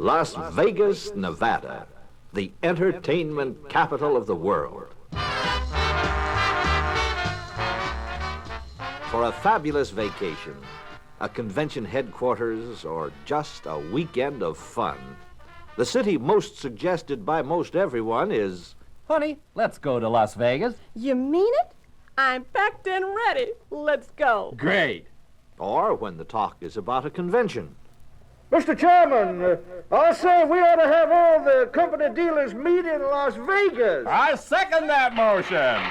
Las Vegas, Nevada, the entertainment capital of the world. For a fabulous vacation, a convention headquarters, or just a weekend of fun, the city most suggested by most everyone is... Honey, let's go to Las Vegas. You mean it? I'm packed and ready. Let's go. Great. Or when the talk is about a convention. Mr. Chairman, I say we ought to have all the company dealers meet in Las Vegas. I second that motion.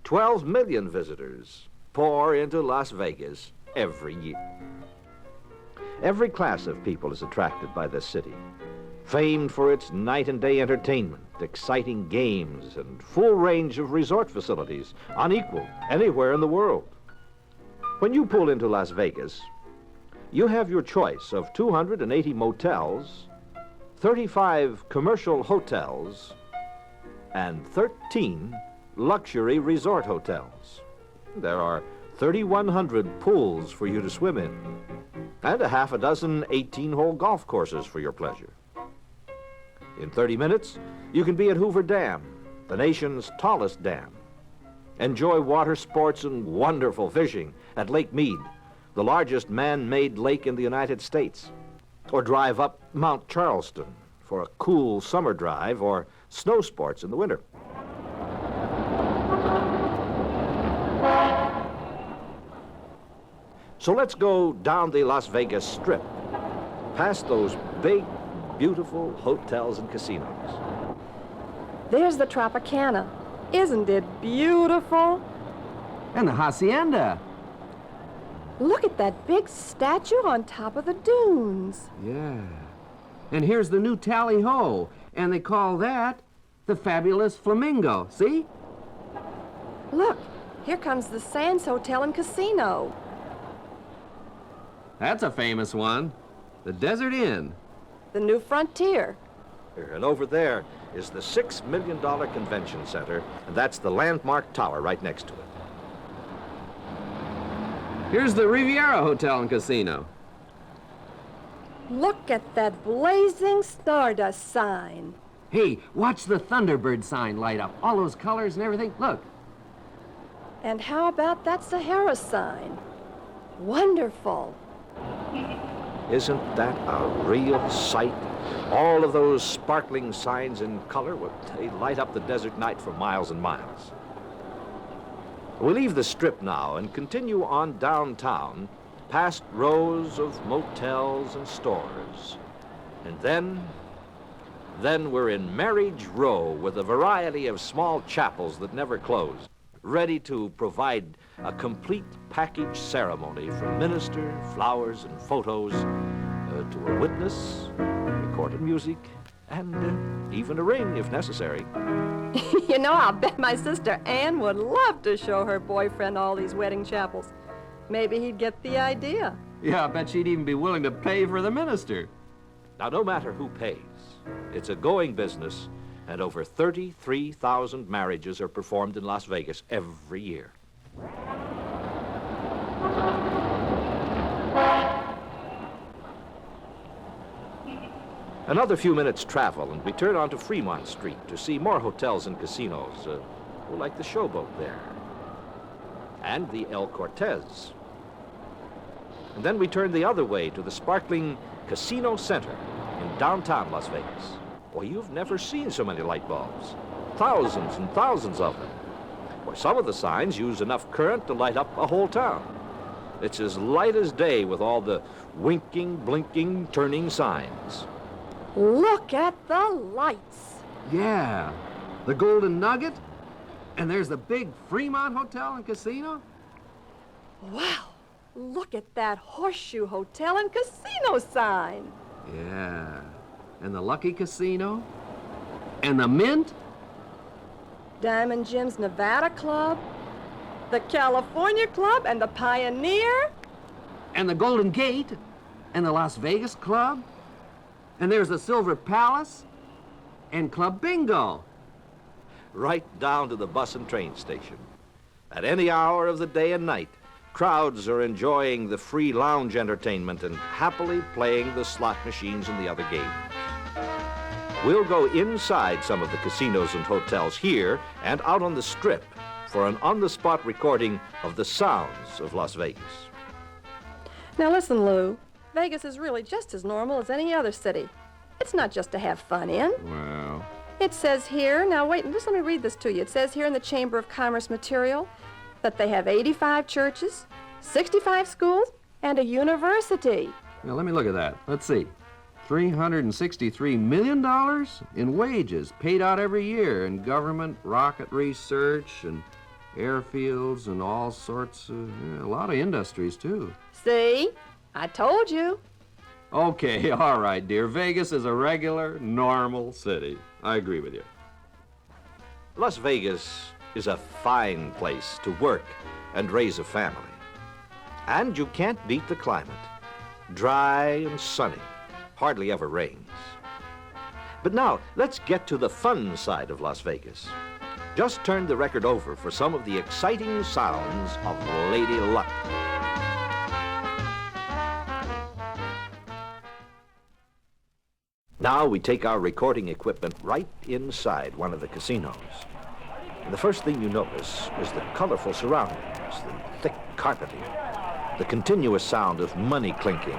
12 million visitors pour into Las Vegas every year. Every class of people is attracted by this city, famed for its night and day entertainment, exciting games, and full range of resort facilities, unequaled anywhere in the world. When you pull into Las Vegas, you have your choice of 280 motels, 35 commercial hotels, and 13 luxury resort hotels. There are 3,100 pools for you to swim in, and a half a dozen 18-hole golf courses for your pleasure. In 30 minutes, you can be at Hoover Dam, the nation's tallest dam. Enjoy water sports and wonderful fishing at Lake Mead, the largest man-made lake in the United States. Or drive up Mount Charleston for a cool summer drive or snow sports in the winter. So let's go down the Las Vegas Strip, past those big, beautiful hotels and casinos. There's the Tropicana. Isn't it beautiful? And the Hacienda. Look at that big statue on top of the dunes. Yeah. And here's the new Tally-Ho, and they call that the Fabulous Flamingo, see? Look, here comes the Sands Hotel and Casino. That's a famous one. The Desert Inn. The New Frontier. And over there is the $6 million convention center, and that's the landmark tower right next to it. Here's the Riviera Hotel and Casino. Look at that blazing Stardust sign. Hey, watch the Thunderbird sign light up. All those colors and everything. Look. And how about that Sahara sign? Wonderful. Isn't that a real sight? All of those sparkling signs in color, they light up the desert night for miles and miles. We leave the Strip now and continue on downtown, past rows of motels and stores. And then we're in Marriage Row with a variety of small chapels that never close, ready to provide a complete package ceremony from minister, flowers, and photos to a witness, recorded music, and even a ring if necessary. You know, I'll bet my sister Ann would love to show her boyfriend all these wedding chapels. Maybe he'd get the idea. Yeah, I bet she'd even be willing to pay for the minister. Now, no matter who pays, it's a going business, and over 33,000 marriages are performed in Las Vegas every year. Another few minutes travel, and we turn onto Fremont Street to see more hotels and casinos, like the Showboat there, and the El Cortez. And then we turn the other way to the sparkling Casino Center in downtown Las Vegas. Boy, you've never seen so many light bulbs. Thousands and thousands of them. Boy, some of the signs use enough current to light up a whole town. It's as light as day with all the winking, blinking, turning signs. Look at the lights. Yeah. The Golden Nugget. And there's the big Fremont Hotel and Casino. Wow. Look at that Horseshoe Hotel and Casino sign. Yeah. And the Lucky Casino. And the Mint. Diamond Jim's Nevada Club. The California Club and the Pioneer. And the Golden Gate. And the Las Vegas Club. And there's the Silver Palace. And Club Bingo. Right down to the bus and train station. At any hour of the day and night, Crowds are enjoying the free lounge entertainment and happily playing the slot machines and the other games. We'll go inside some of the casinos and hotels here and out on the Strip for an on-the-spot recording of the sounds of Las Vegas. Now listen, Lou. Vegas is really just as normal as any other city. It's not just to have fun in. Well, It says here, now wait, just let me read this to you. It says here in the Chamber of Commerce material that they have 85 churches, 65 schools, and a university. now let me look at that. Let's see. $363 million in wages paid out every year in government, rocket research, and airfields, and all sorts of, a lot of industries, too. See? I told you. Okay, all right, dear. Vegas is a regular, normal city. I agree with you. Las Vegas is a fine place to work and raise a family. And you can't beat the climate. Dry and sunny. Hardly ever rains. But now, let's get to the fun side of Las Vegas. Just turn the record over for some of the exciting sounds of Lady Luck. Now we take our recording equipment right inside one of the casinos. And the first thing you notice is the colorful surroundings, the thick carpeting, the continuous sound of money clinking,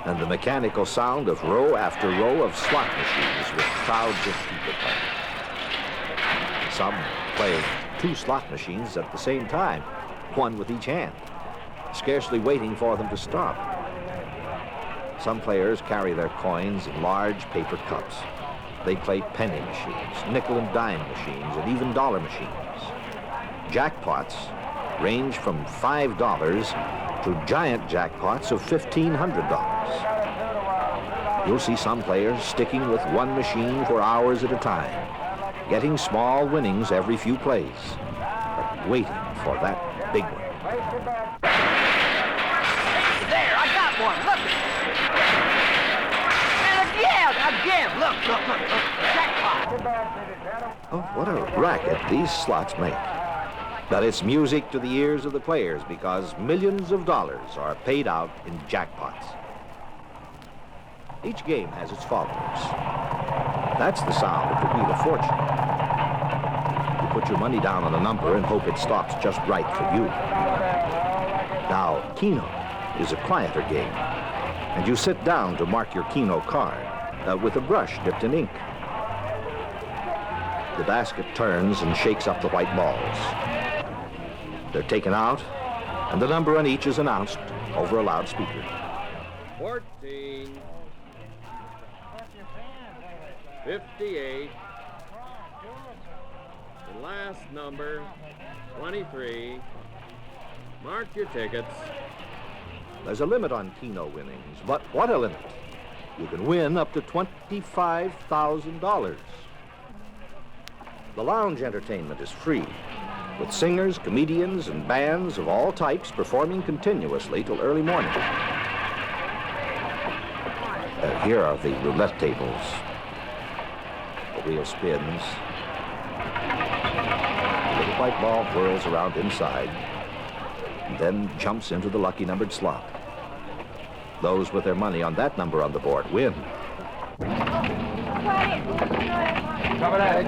and the mechanical sound of row after row of slot machines with crowds of people playing. Some playing 2 slot machines at the same time, one with each hand, scarcely waiting for them to stop. Some players carry their coins in large paper cups. They play penny machines, nickel and dime machines, and even dollar machines. Jackpots range from $5 to giant jackpots of $1,500. You'll see some players sticking with one machine for hours at a time, getting small winnings every few plays, but waiting for that big one. There, I got one. Look. And again. Look. Jackpot. Oh, what a racket these slots make. But it's music to the ears of the players because millions of dollars are paid out in jackpots. Each game has its followers. That's the sound of the Wheel of Fortune. You put your money down on a number and hope it stops just right for you. Now, Keno is a quieter game, and you sit down to mark your Keno card with a brush dipped in ink. The basket turns and shakes up the white balls. They're taken out, and the number on each is announced over a loudspeaker. 14, 58, the last number, 23. Mark your tickets. There's a limit on Keno winnings, but what a limit. You can win up to $25,000. The lounge entertainment is free, with singers, comedians, and bands of all types performing continuously till early morning. Here are the roulette tables. The wheel spins. The little white ball whirls around inside, and then jumps into the lucky numbered slot. Those with their money on that number on the board win. Coming at it,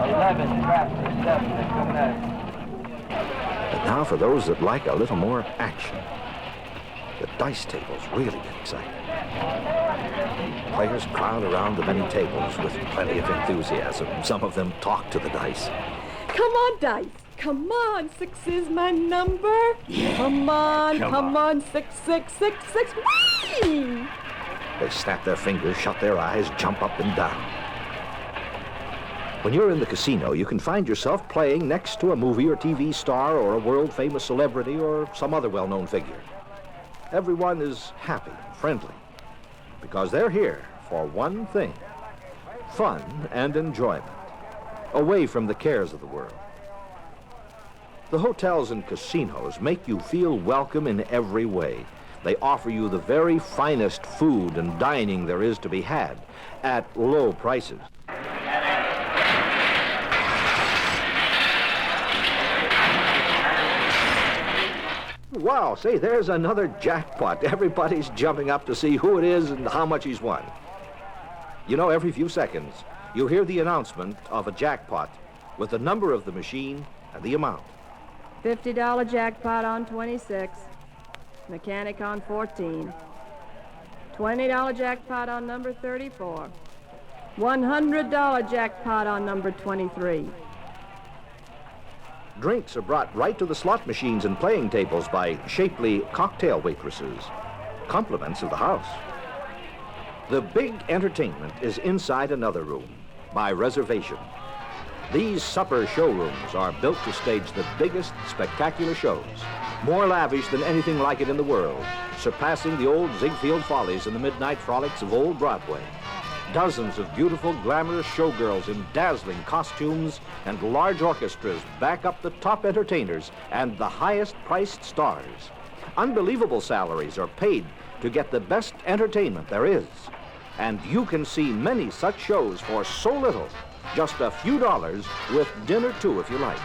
11, traffic, 7, coming at it. But now for those that like a little more action. The dice tables really get exciting. Players crowd around the many tables with plenty of enthusiasm. Some of them talk to the dice. Come on, dice. Come on, 6 is my number. Come on, 6, 6, 6, 6. Whee! They snap their fingers, shut their eyes, jump up and down. When you're in the casino, you can find yourself playing next to a movie or TV star or a world-famous celebrity or some other well-known figure. Everyone is happy, friendly, because they're here for one thing: fun and enjoyment, away from the cares of the world. The hotels and casinos make you feel welcome in every way. They offer you the very finest food and dining there is to be had at low prices. Wow, say, there's another jackpot. Everybody's jumping up to see who it is and how much he's won. You know, every few seconds, you hear the announcement of a jackpot with the number of the machine and the amount. $50 jackpot on 26. Mechanic on 14. $20 jackpot on number 34. $100 jackpot on number 23. Drinks are brought right to the slot machines and playing tables by shapely cocktail waitresses, compliments of the house. The big entertainment is inside another room, by reservation. These supper showrooms are built to stage the biggest spectacular shows, more lavish than anything like it in the world, surpassing the old Ziegfeld follies and the midnight frolics of old Broadway. Dozens of beautiful, glamorous showgirls in dazzling costumes and large orchestras back up the top entertainers and the highest-priced stars. Unbelievable salaries are paid to get the best entertainment there is. And you can see many such shows for so little, just a few dollars, with dinner too, if you like.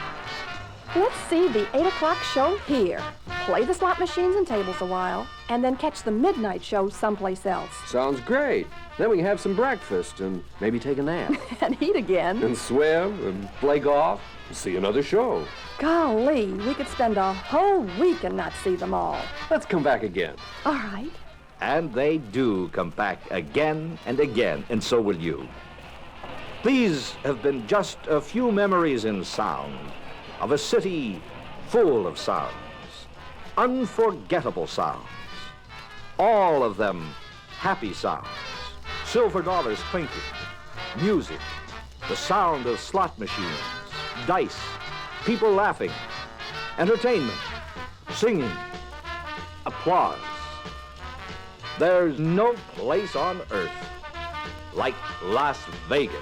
Let's see the 8 o'clock show here. Play the slot machines and tables a while, and then catch the midnight show someplace else. Sounds great. Then we can have some breakfast and maybe take a nap. And eat again. And swim and play golf and see another show. Golly, we could spend a whole week and not see them all. Let's come back again. All right. And they do come back again and again, and so will you. These have been just a few memories in sound of a city full of sounds, unforgettable sounds, all of them happy sounds, silver dollars clinking, music, the sound of slot machines, dice, people laughing, entertainment, singing, applause. There's no place on earth like Las Vegas.